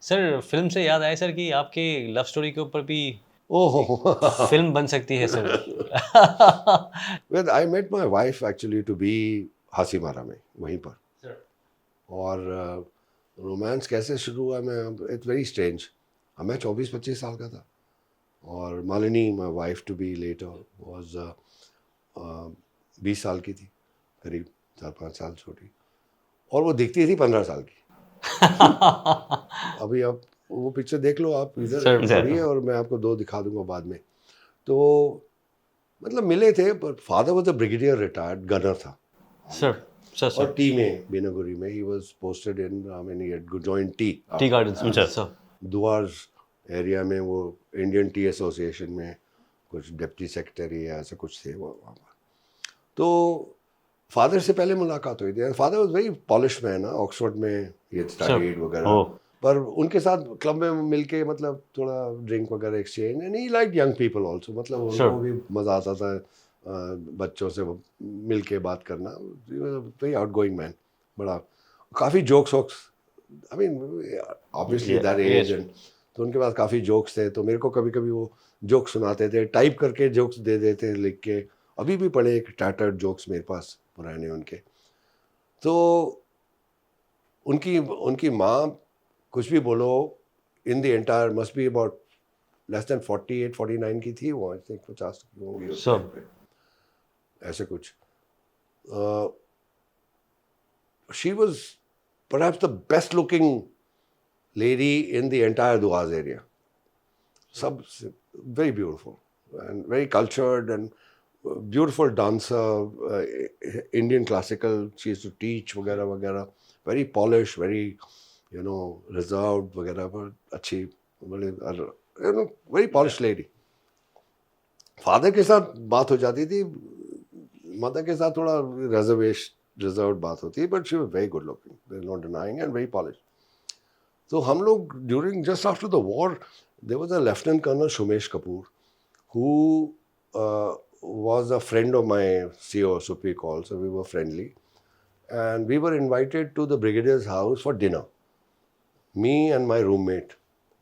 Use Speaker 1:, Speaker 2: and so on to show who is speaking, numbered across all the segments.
Speaker 1: Sir film से याद आया सर कि आपके लव स्टोरी के ऊपर भी
Speaker 2: ओहो
Speaker 1: फिल्म बन सकती है sir.
Speaker 2: Well I met my wife actually to be Hasimara में वहीं पर।
Speaker 1: सर
Speaker 2: और रोमांस कैसे शुरू हुआ, मैं इट्स वेरी स्ट्रेंज। मैं 24-25 साल का था और Malini my wife to be later was 20 साल की थी, करीब 4-5 साल छोटी, और वो दिखती थी 15 साल की। अभी आप वो पिक्चर देख लो, आप इधर
Speaker 1: सर
Speaker 2: पड़ी है और मैं आपको 2 दिखा दूंगा बाद में। तो मतलब मिले थे, पर father was a brigadier retired gunner था।
Speaker 1: सर सर
Speaker 2: और
Speaker 1: सर
Speaker 2: टी में बीनागुरी में he was posted in, I mean he had joined T
Speaker 1: tea gardens में सर।
Speaker 2: दुआर एरिया में, वो इंडियन टी एसोसिएशन में कुछ डिप्टी सेक्रेटरी या ऐसा कुछ थे वो वहाँ पर। तो फादर से पहले मुलाकात हुई थी। Father was very polish man, Oxford में ही स्टडीड वगैरह,
Speaker 1: ओह
Speaker 2: पर उनके साथ क्लब में मिलके मतलब थोड़ा ड्रिंक वगैरह exchange, and he like young people also, मतलब उनको भी मज़ा आता था बच्चों से मिलके बात करना। वेरी आउटगोइंग मैन, बड़ा काफ़ी जोक्स वोक्स, I mean obviously that age, and तो उनके पास काफ़ी जोक्स थे। तो मेरे को कभी कभी वो जोक्स सुनाते थे, टाइप करके जोक्स दे देते लिख के। अभी भी पड़े एक टैटर्ड जोक्स मेरे पास पुराने उनके। तो उनकी उनकी माँ कुछ भी बोलो, in the entire must be about less than 48-49 की थी वो, आई थिंक 50 की होंगी उस टाइम पे, ऐसे कुछ। She was perhaps the best looking lady in the entire Duaz area. Sub, very beautiful and very cultured and beautiful dancer, Indian classical. She used to teach वगैरह वगैरह. Very polished, very reserved वगैरह, पर अच्छी, very polished lady. Father के साथ बात हो जाती थी, मदर के साथ थोड़ा रिजर्व्ड बात होती है, but she was very good looking, there no denying, and very polished. तो हम लोग during just after the war, there was a lieutenant colonel Sumesh Kapoor who was a friend of my CO, Supik also. We were friendly. And we were invited to the brigadier's house for dinner. Me and my roommate,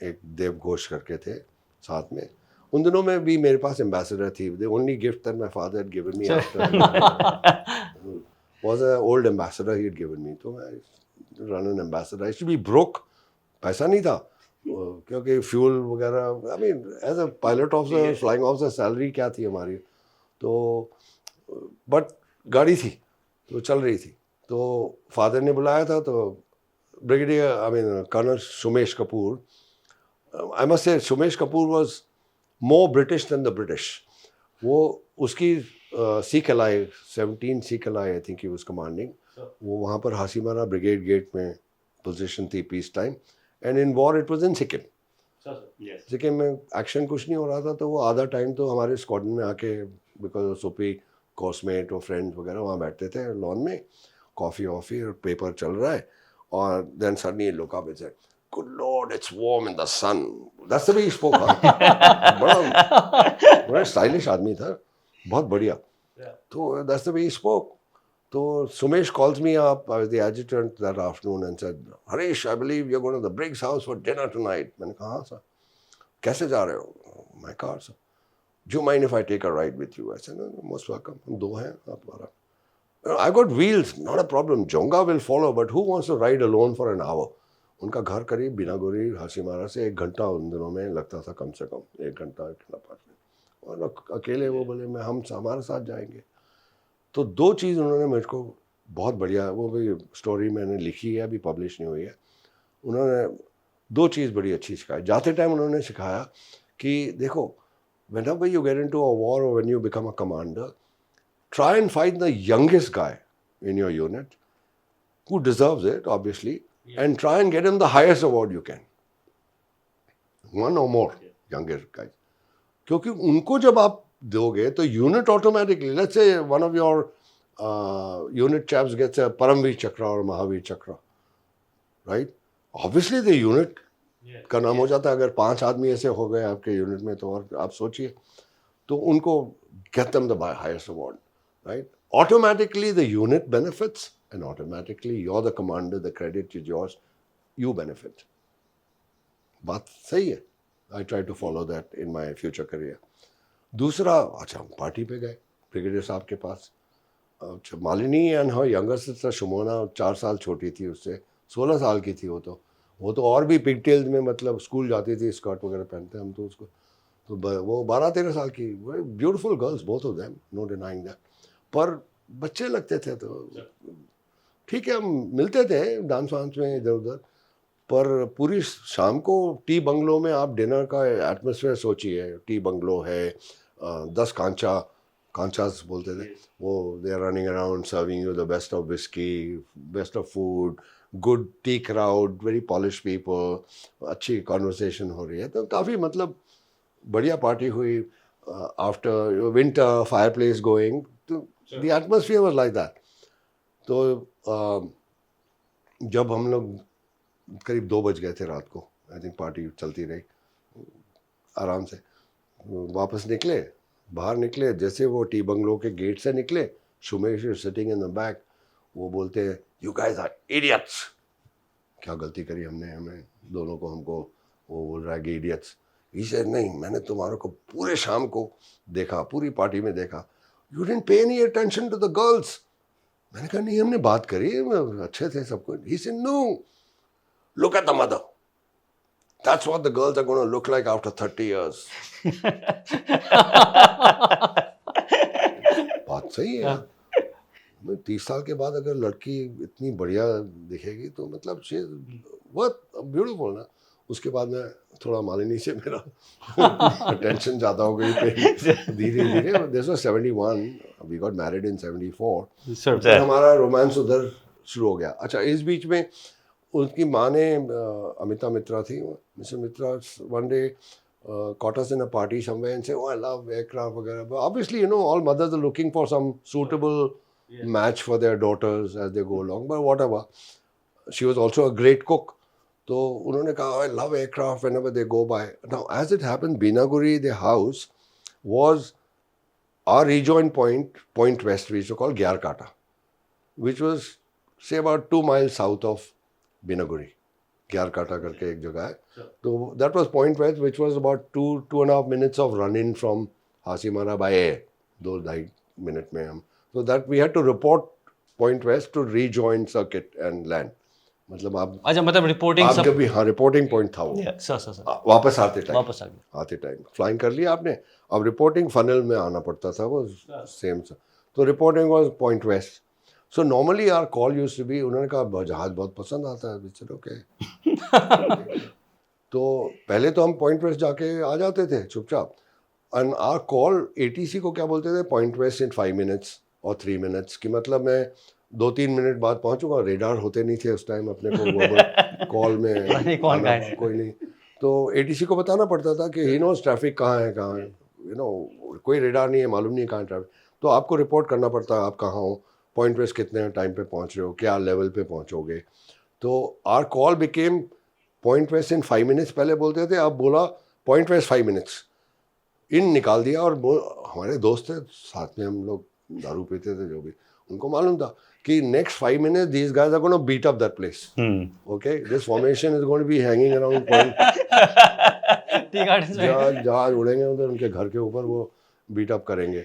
Speaker 2: एक देव घोष करके थे साथ में. उन दिनों में भी मेरे पास एम्बेसडर थी. The only gift that my father had given me after was an old ambassador he had given me. तो मैं run an ambassador. I used to be broke. पैसा नहीं था क्योंकि फ्यूल वगैरह, I mean as a pilot officer, flying officer, salary क्या थी हमारी, तो बट गाड़ी थी तो चल रही थी. तो फादर ने बुलाया था, तो brigadier, I mean colonel Sumesh Kapoor, I must say Sumesh Kapoor was more British than the British. वो उसकी CKLI 17 CKLI I think he was commanding. वो वहाँ पर हासीमारा ब्रिगेड गेट में पोजीशन थी peace time, and in war it was in Sikkim. Sikkim में action कुछ नहीं हो रहा था, तो वो आधा टाइम तो हमारे स्क्वाड्रन में आके, बिकॉज सोपी कोर्समेट और फ्रेंड्स वगैरह वहाँ बैठते थे लॉन में, कॉफ़ी वॉफ़ी और पेपर चल रहा है, और then suddenly look up and said, good lord it's warm in the sun. That's the way he spoke. बड़ा स्टाइलिश आदमी था, बहुत बढ़िया. तो that's the way he spoke. So Sumesh calls me up, I was the adjutant that afternoon, and said, Harish, I believe you're going to the Briggs house for dinner tonight. मैंने कहा हाँ sir. कैसे जा रहे हो? My car, sir. Do you mind if I take a ride with you? I said, no, most welcome. हम दो हैं, आप आराम. I got wheels, not a problem. Jonga will follow, but who wants to ride alone for an hour? उनका घर करीब बीनागुरी हासीमारा से 1 घंटा उन दिनों में लगता था, कम से कम 1 घंटा 1.5 घंटा. और अकेले वो बोले मैं हम हमारे साथ जाएंगे. तो 2 चीज़ उन्होंने मेरे को बहुत बढ़िया, वो भी स्टोरी मैंने लिखी है, अभी पब्लिश नहीं हुई है. उन्होंने 2 चीज़ बड़ी अच्छी सिखाई. जाते टाइम उन्होंने सिखाया कि देखो, whenever you get into a war or when you become a commander, try and find the youngest guy in your unit who deserves it, obviously, and try and get him the highest award you can. One or more youngest guys. क्योंकि उनको जब आप दोगे तो unit automatically, let's say one of your unit chaps gets a Paramvir चक्र और महावीर चक्र, right? Obviously the unit का नाम हो जाता है. अगर 5 आदमी ऐसे हो गए आपके यूनिट में, तो और आप सोचिए, तो उनको get them the highest award, right? Automatically the unit benefits, and automatically you are the commander, the credit is yours, you benefit. बात सही है. I try to follow that in my future career. दूसरा, अच्छा, हम party पे गए brigadier साहब के पास. अच्छा, Malini and her younger sister Shumona 4 साल छोटी थी उससे, 16 साल की थी वो तो और भी पिगटेल्स में, मतलब स्कूल जाती थी, स्कर्ट वगैरह पहनते, हम तो उसको, तो वो 12-13 साल की, beautiful girls both of them, no denying that. पर बच्चे लगते थे, तो ठीक है, हम मिलते थे डांस वांस में इधर उधर, पर पूरी शाम को टी बंगलो में आप डिनर का एटमोसफेयर सोचिए. टी बंगलो है, 10 कांचास बोलते थे वो, they are running around serving you the best of whisky, best of food, good tea crowd, very polish people, अच्छी कॉन्वर्सेशन हो रही है, तो काफ़ी मतलब बढ़िया पार्टी हुई. After winter fireplace going, तो the atmosphere was like that. तो जब हम लोग करीब 2 बज गए थे रात को, आई थिंक पार्टी चलती रही आराम से, वापस निकले, बाहर निकले, जैसे वो टी बंगलो के गेट से निकले, Sumesh is sitting in the back, वो बोलते हैं, यू गाइस आर इडियट्स. क्या गलती करी हमने, हमें दोनों को, हमको वो बोल रहा है कि इडियट्स. ही सेड, नहीं, मैंने तुम्हारे को पूरे शाम को देखा, पूरी पार्टी में देखा, you didn't pay any attention to the girls. मैंने कहा, नहीं, हमने बात करी, अच्छे थे सब कुछ. He said, no, look at the mother. That's what the girls are going to look like after 30 years. बात सही है. 30 साल के बाद अगर लड़की इतनी बढ़िया दिखेगी तो मतलब बहुत ब्यूटीफुल ना. उसके बाद में थोड़ा मालिनी से मेरा टेंशन ज़्यादा हो गई, धीरे धीरे. This was 71, we got married in 74, फिर हमारा रोमांस उधर शुरू हो गया. अच्छा, इस बीच में उनकी माँ ने, अमिता मित्रा थी, mister Mitra, one day caught us in a party somewhere and say, oh, I love aircraft वगैरह. But obviously, you know, all mothers are looking for some suitable match for their daughters as they go along, but whatever. She was also a great cook. तो उन्होंने कहा, I love aircraft whenever they go by. Now, as it happened, Binaguri, the house, was our rejoin point west, we used to call Gyarkata, which was, say, about 2 miles south of Binaguri. Gyarkata करके एक जगह है. तो that was Point West, which was about 2.5 minutes of run-in from Hasimara by air. 2-2.5 minute में हम. So that we had to report Point West to rejoin circuit and land. मतलब आप,
Speaker 1: अच्छा, मतलब रिपोर्टिंग सब,
Speaker 2: जब भी, हाँ, रिपोर्टिंग पॉइंट था वो.
Speaker 1: सर
Speaker 2: वापस आते टाइम फ्लाइंग कर लिया आपने, अब रिपोर्टिंग फनल में आना पड़ता था, वो सेम सा. तो reporting was point west. So normally our call used to be, उन्होंने कहा जहाज बहुत पसंद आता है, चलो ओके. तो पहले तो हम पॉइंट वेस्ट जाके आ जाते थे चुपचाप. एंड आवर कॉल एटीसी को क्या बोलते थे, पॉइंट वेस्ट इन 5 minutes और 3 minutes, कि मतलब मैं 2-3 मिनट बाद पहुंचूंगा. रेडार होते नहीं थे उस टाइम अपने को कॉल में कोई नहीं, तो एटीसी को बताना पड़ता था कि ही नोज ट्रैफिक कहाँ है, यू नो, कोई रेडार नहीं है, मालूम नहीं कहाँ ट्रैफिक. तो आपको रिपोर्ट करना पड़ता है आप कहाँ हो, पॉइंट वेस्ट कितने टाइम पे पहुंच रहे हो, क्या लेवल पे पहुंचोगे. तो our call became point west in 5 minutes पहले बोलते थे, अब बोला पॉइंट वेस्ट 5 minutes, इन निकाल दिया. और हमारे दोस्त थे साथ में, हम लोग दारू पीते थे, जो भी, उनको मालूम था कि next 5 minutes these guys are going to beat up that place. Okay, this formation is going to be hanging around point. जहाज उड़ेंगे उधर, उनके घर के ऊपर वो बीट अप करेंगे.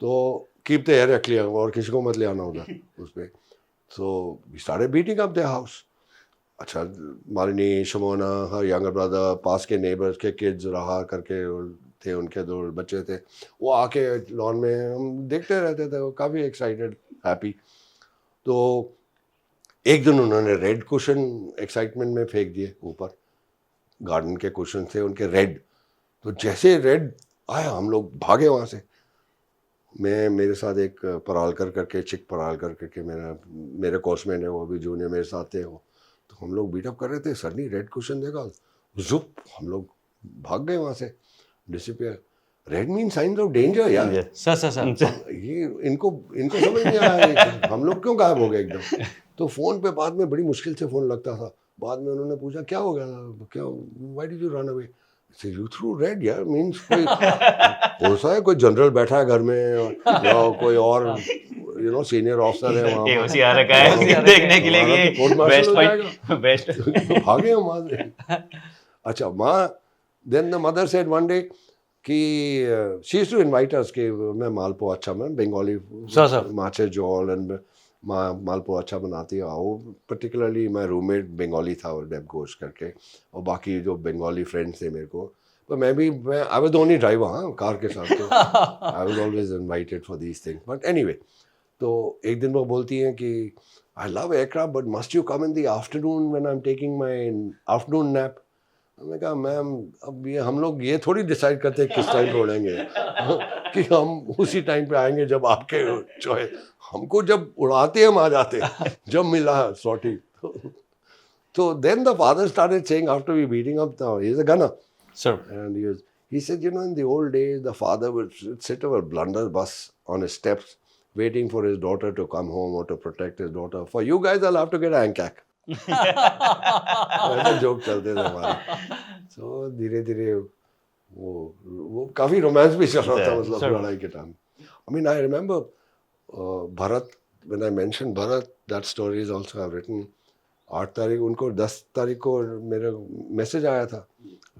Speaker 2: तो कीप द एरिया क्लियर, और किसी को मत ले आना उधर उस पर. So we started beating up their house. अच्छा, Malini, Shamona, her younger brother, पास के नेबर्स के किड्स रहा करके थे, उनके 2 बच्चे थे, वो आके लॉन में हम देखते रहते थे, वो काफ़ी एक्साइटेड, हैप्पी. तो एक दिन उन्होंने रेड कुशन एक्साइटमेंट में फेंक दिए ऊपर. गार्डन के कुशन थे उनके रेड. तो जैसे रेड आया, हम लोग भागे वहाँ से. मेरे साथ एक परालकर करके, चिक परालकर करके मेरे कोर्समेट है, वो भी जूनियर मेरे साथ थे वो. तो हम लोग बीटअप कर रहे थे, सडनली रेड कुशन देखा, जुप, हम लोग भाग गए वहाँ से, disappear. Red mean science of danger यार. सर ये इनको समझ नहीं आया, हम लोग क्यों गायब हो गए एकदम. तो फ़ोन पे बाद में बड़ी मुश्किल से फ़ोन लगता था. बाद में उन्होंने पूछा, क्या हो गया, क्या, why did you run away. You through red यार, मीन्स कोई हो सा है, कोई जनरल बैठा है घर में, या कोई और, यू नो, सीनियर ऑफिसर है वहाँ
Speaker 3: देखने के लिए,
Speaker 2: बेस्ट भागे हम वहाँ से. अच्छा माँ, then the mother said one day कि she used to invite us कि मैं मालपुआ अच्छा, मैं बंगाली
Speaker 1: Sir.
Speaker 2: माचे जोल एंड माँ मालपुआ अच्छा बनाती है, आओ पर्टिकुलरली माय रूममेट बंगाली था और डेब घोष करके, और बाकी जो बंगाली फ्रेंड्स थे मेरे को, पर मैं I was the only driver, हाँ कार के साथ, तो I was always invited for these things, but anyway, तो एक दिन वो बोलती हैं कि I love aircraft but must you come in the afternoon when I am taking my afternoon nap. मैंने कहा मैम अब ये हम लोग ये थोड़ी डिसाइड करते हैं किस टाइम पे उड़ेंगे कि हम उसी टाइम पे आएंगे जब आपके चॉइस, हमको जब उड़ाते हम आ जाते, जब मिला सॉटी। तो then the father started saying after we beating up, he is a gunner,
Speaker 1: Sir.
Speaker 2: and he said, you know, in the old days the father would sit over blunderbuss on his steps waiting for his daughter to come home or to protect his daughter. For you guys I'll have to get ANCAC. ऐसे joke चलते थे हमारे। तो धीरे धीरे वो काफी romance भी चल रहा था, मतलब लड़ाई के time. I mean, I remember Bharat, when I mentioned Bharat, that story is also I've written। 8 तारीख उनको 10 तारीख को मेरा मैसेज आया था,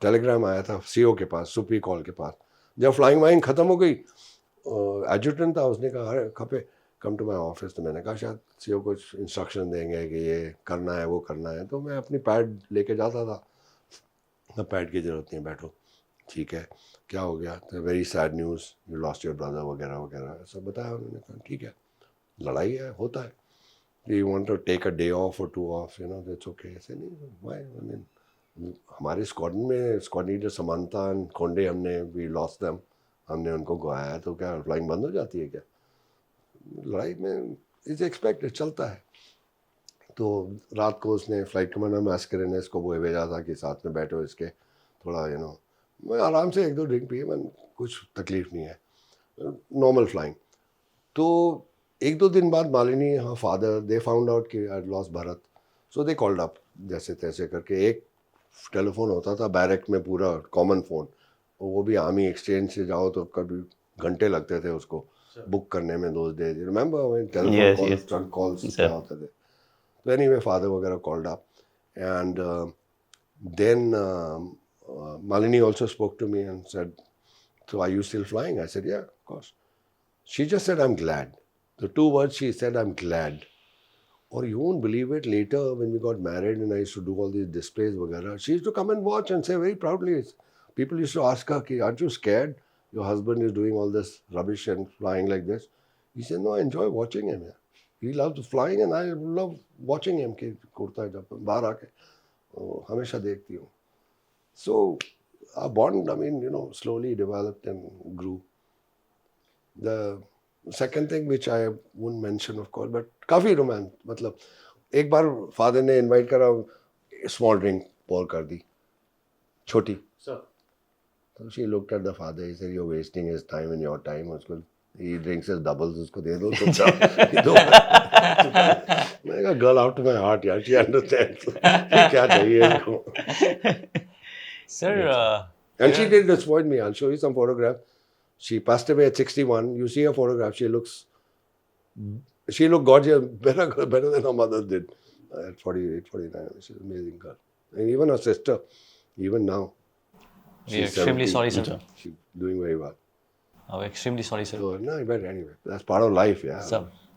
Speaker 2: टेलीग्राम आया था सीओ के पास, सुप्री कॉल के पास, जब फ्लाइंग वाइंग खत्म हो गई, एडजुटेंट था, उसने कहा अरे खपे कम टू माई ऑफिस। तो मैंने कहा शायद सीओ कुछ इंस्ट्रक्शन देंगे कि ये करना है वो करना है, तो मैं अपनी पैड लेके जाता था, पैड की जरूरत नहीं, बैठो ठीक है क्या हो गया, तो very sad news, you lost your brother वगैरह वगैरह सब बताया उन्होंने। कहा ठीक है, लड़ाई है, होता है, you want to take a day off और 2 off, you know, that's okay. ऐसे नहीं, व्हाई, आई मीन हमारे स्क्वाड में स्क्वाड लीडर समांता खोंडे, हमने वी लॉस्ट देम, हमने उनको गवाया, तो क्या फ्लाइंग बंद हो जाती है क्या? लड़ाई में इज एक्सपेक्टेड, चलता है। तो रात को उसने फ्लाइट कमांडर मैस्करेनेस को वो भेजा था कि साथ में बैठो इसके, थोड़ा यू नो, मैं आराम से 1-2 ड्रिंक पिए, मैं कुछ तकलीफ नहीं है, नॉर्मल फ्लाइंग। तो 1-2 दिन बाद मालिनी, हाँ फादर, दे फाउंड आउट कि I lost Bharat, so they called up जैसे तैसे करके। एक टेलीफोन होता था बैरक में, पूरा कॉमन फ़ोन, वो भी आर्मी एक्सचेंज से जाओ तो कभी घंटे लगते थे उसको बुक करने में, those days, remember telephone calls, trunk calls क्या होते थे। तो एनीवे फादर वगैरह called up, and then Malini also spoke to me and said, so are you still flying? I said, yeah, of course. She just said, I'm glad. The 2 words she said, I'm glad. Or you won't believe it, later when we got married and I used to do all these displays वगैरह, she used to come and watch and say very proudly, people used to ask her, aren't you scared? Your husband is doing all this rubbish and flying like this. He said, no, I enjoy watching him. He loves flying and I love watching him कि उड़ता है जब बाहर आके, हमेशा देखती हूँ। So our bond, I mean, you know, slowly developed and grew. The second thing which I wouldn't mention, of course, but काफी रोमांस, मतलब एक बार फादर ने इनवाइट करा, स्मॉल ड्रिंक पोर कर दी, छोटी। तो she looked at the father, he said, you're wasting his time and your time, उसको he drinks his doubles, उसको दे दो चुपचाप। मैंने कहा girl out of my heart यार, she understands क्या चाहिए इसको।
Speaker 1: Sir,
Speaker 2: And she did disappoint me. I'll show you some photograph. She passed away at 61. You see her photograph. She looked gorgeous, better than her mother did at 48, 49. She's an amazing girl. And even her sister, even now,
Speaker 1: we are extremely
Speaker 2: 70.
Speaker 1: sorry, sir.
Speaker 2: She's doing very well.
Speaker 1: Oh, extremely sorry, sir.
Speaker 2: So, no, but anyway, that's part of life, yeah.
Speaker 1: Sir.